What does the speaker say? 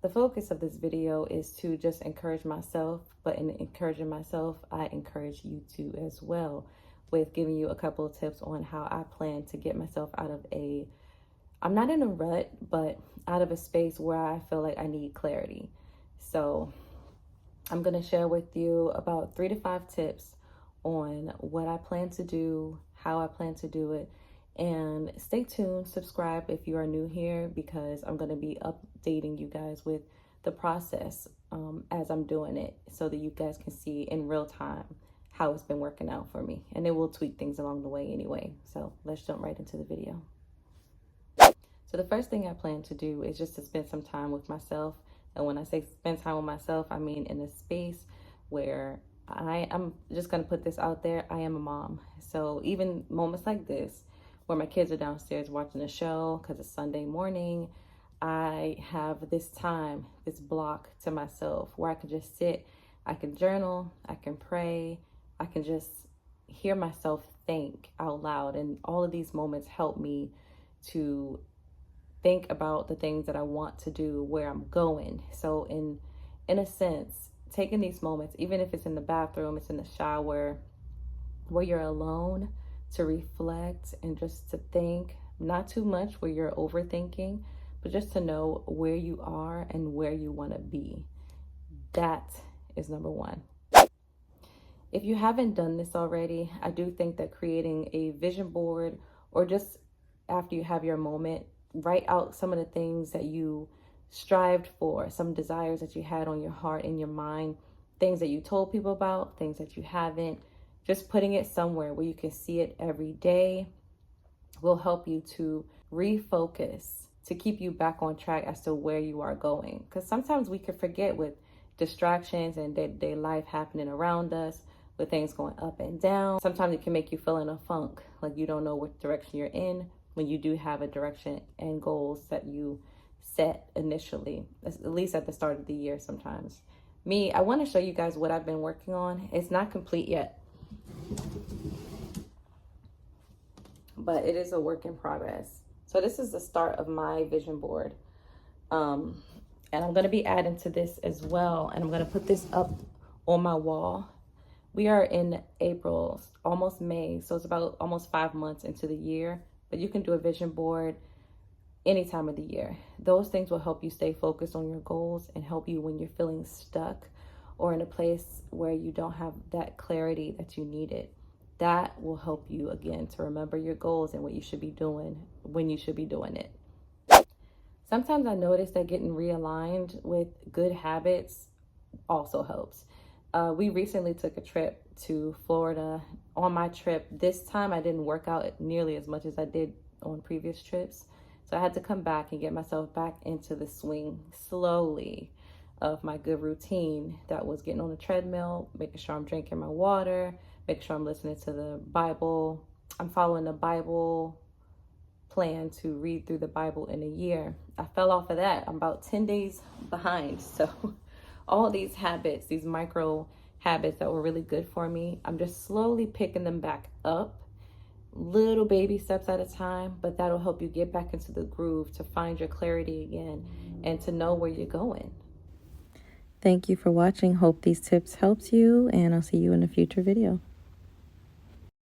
The focus of this video is to just encourage myself, but in encouraging myself, I encourage you to as well, with giving you a couple of tips on how I plan to get myself out of I'm not in a rut, but out of a space where I feel like I need clarity. So I'm going to share with you about 3 to 5 tips on what I plan to do, how I plan to do it. And stay tuned, subscribe if you are new here, because I'm going to be updating you guys with the process as I'm doing it, so that you guys can see in real time how it's been working out for me. And it will tweak things along the way anyway. So let's jump right into the video. So the first thing I plan to do is just to spend some time with myself. And when I say spend time with myself, I mean in a space where I'm just going to put this out there. I am a mom. So even moments like this, where my kids are downstairs watching a show because it's Sunday morning, I have this time, this block to myself where I can just sit, I can journal, I can pray, I can just hear myself think out loud. And all of these moments help me to think about the things that I want to do, where I'm going. So in a sense, taking these moments, even if it's in the bathroom, it's in the shower, where you're alone, to reflect and just to think, not too much where you're overthinking, but just to know where you are and where you want to be. That is number one. If you haven't done this already, I do think that creating a vision board, or just after you have your moment, write out some of the things that you strived for, some desires that you had on your heart and your mind, things that you told people about, things that you haven't. Just putting it somewhere where you can see it every day will help you to refocus, to keep you back on track as to where you are going. Because sometimes we can forget with distractions and day-to-day life happening around us, with things going up and down. Sometimes it can make you feel in a funk, like you don't know what direction you're in, when you do have a direction and goals that you set initially, at least at the start of the year sometimes. I want to show you guys what I've been working on. It's not complete yet, but it is a work in progress. So this is the start of my vision board. And I'm going to be adding to this as well. And I'm going to put this up on my wall. We are in April, almost May. So it's about almost 5 months into the year. But you can do a vision board any time of the year. Those things will help you stay focused on your goals and help you when you're feeling stuck or in a place where you don't have that clarity that you needed. That will help you, again, to remember your goals and what you should be doing when you should be doing it. Sometimes I notice that getting realigned with good habits also helps. We recently took a trip to Florida. On my trip, this time I didn't work out nearly as much as I did on previous trips. So I had to come back and get myself back into the swing slowly of my good routine. That was getting on the treadmill, making sure I'm drinking my water, making sure I'm listening to the Bible. I'm following the Bible plan to read through the Bible in a year. I fell off of that. I'm about 10 days behind. So all these habits, these micro habits that were really good for me, I'm just slowly picking them back up, little baby steps at a time, but that'll help you get back into the groove, to find your clarity again and to know where you're going. Thank you for watching. Hope these tips helped you, and I'll see you in a future video.